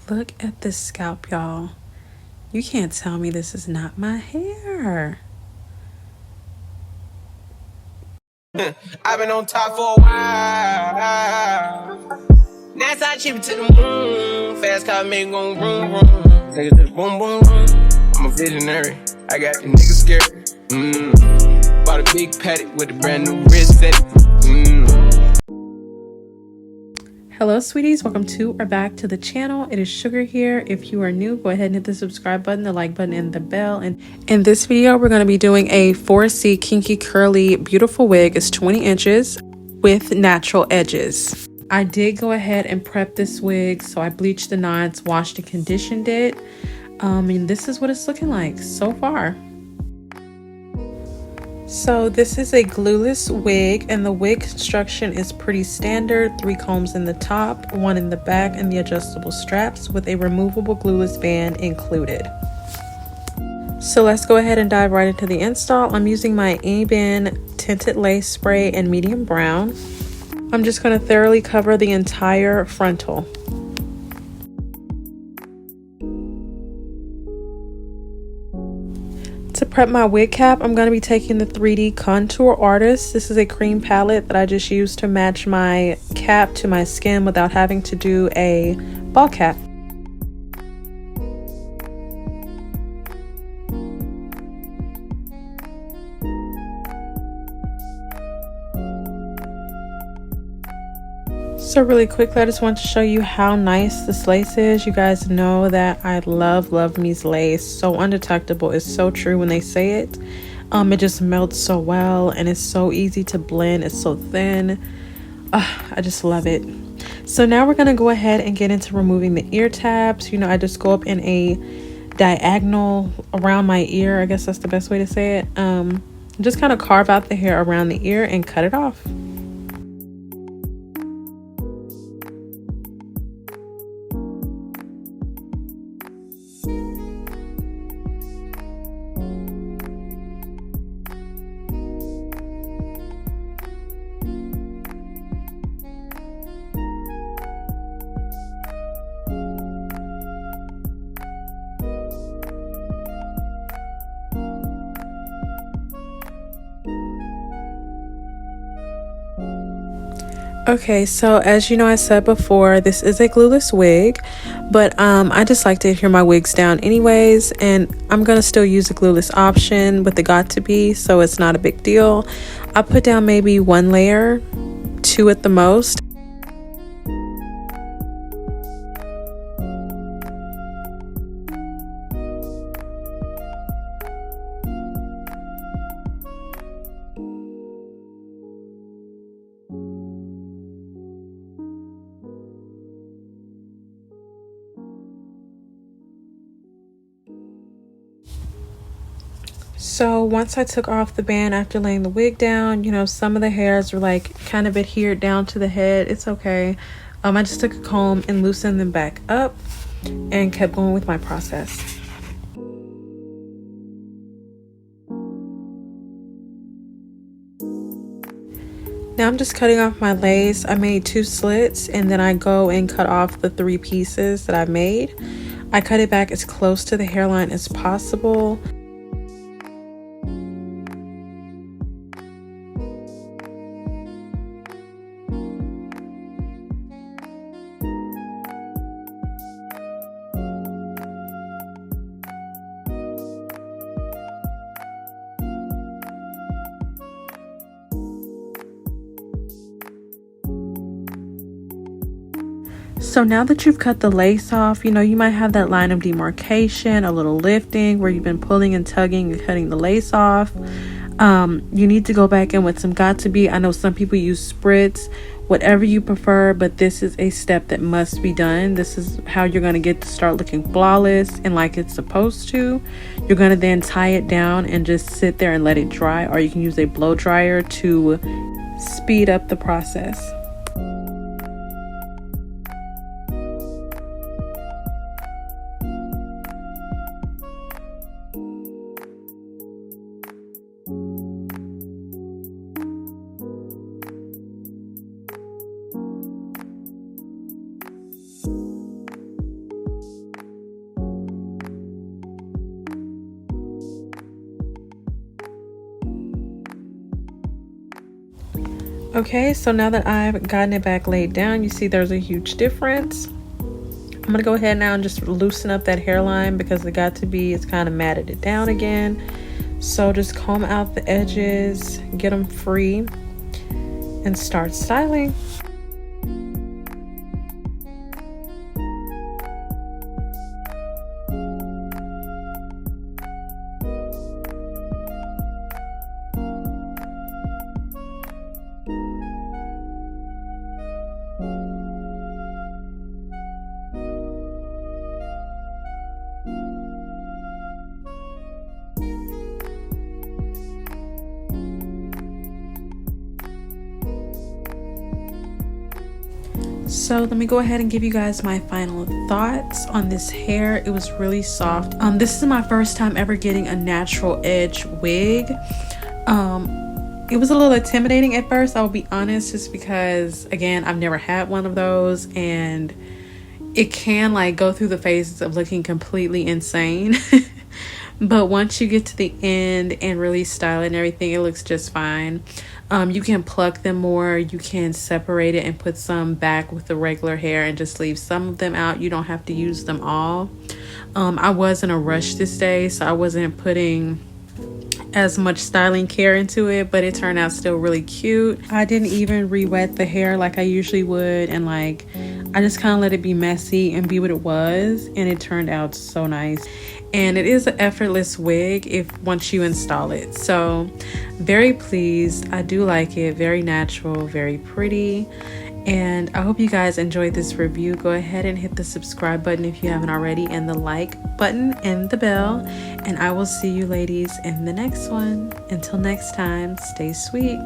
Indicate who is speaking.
Speaker 1: Look at this scalp, y'all. You can't tell me this is not my hair.
Speaker 2: I've been on top for a while. That's how cheap to the moon. Fast car make gon' vroom vroom. Take it to the boom boom boom. I'm a visionary. I got the niggas scared. Bought a big paddock with a brand new wrist set.
Speaker 1: Hello sweeties, welcome to or back to the channel. It is Sugar here. If you are new, go ahead and hit the subscribe button, the like button, and the bell. And in this video, we're going to be doing a 4C Kinky Curly Beautiful Wig. It's 20 inches with natural edges. I did go ahead and prep this wig, so I bleached the knots, washed and conditioned it. And this is what it's looking like so far. So this is a glueless wig, and the wig construction is pretty standard. 3 combs in the top, 1 in the back, and the adjustable straps with a removable glueless band included. So let's go ahead and dive right into the install. I'm using my Ebin tinted lace spray in medium brown. I'm just going to thoroughly cover the entire frontal. To prep my wig cap, I'm going to be taking the 3D Contour Artist. This is a cream palette that I just used to match my cap to my skin without having to do a ball cap. So really quickly, I just want to show you how nice this lace is. You guys know that I love LuvMe's lace. So undetectable is so true when they say it. It just melts so well and it's so easy to blend. It's so thin. I just love it. So now we're going to go ahead and get into removing the ear tabs. You know, I just go up in a diagonal around my ear. I guess that's the best way to say it. Just kind of carve out the hair around the ear and cut it off. Okay, so as you know, I said before, this is a glueless wig, but I just like to adhere my wigs down anyways, and I'm gonna still use the glueless option with the got to be, so it's not a big deal. I put down maybe 1 layer, 2 at the most. So once I took off the band after laying the wig down, you know, some of the hairs were like kind of adhered down to the head. It's okay. I just took a comb and loosened them back up and kept going with my process. Now I'm just cutting off my lace. I made 2 slits and then I go and cut off the 3 pieces that I made. I cut it back as close to the hairline as possible. So now that you've cut the lace off, you know, you might have that line of demarcation, a little lifting where you've been pulling and tugging and cutting the lace off. You need to go back in with some got to be. I know some people use spritz, whatever you prefer, but this is a step that must be done. This is how you're going to get to start looking flawless and like it's supposed to. You're going to then tie it down and just sit there and let it dry, or you can use a blow dryer to speed up the process. Okay, so now that I've gotten it back laid down, you see there's a huge difference. I'm gonna go ahead now and just loosen up that hairline because it's kind of matted it down again. So just comb out the edges, get them free, and start styling. So let me go ahead and give you guys my final thoughts on this hair. It was really soft. This is my first time ever getting a natural edge wig. It was a little intimidating at first, I'll be honest, just because again, I've never had one of those, and it can like go through the phases of looking completely insane. But once you get to the end and really style it and everything, it looks just fine. You can pluck them more, you can separate it and put some back with the regular hair and just leave some of them out. You don't have to use them all. I was in a rush this day, so I wasn't putting as much styling care into it, but it turned out still really cute. I didn't even re-wet the hair like I usually would, and like I just kind of let it be messy and be what it was, and it turned out so nice. And it is an effortless wig once you install it. So very pleased. I do like it. Very natural, very pretty. And I hope you guys enjoyed this review. Go ahead and hit the subscribe button if you haven't already, and the like button and the bell. And I will see you ladies in the next one. Until next time, stay sweet.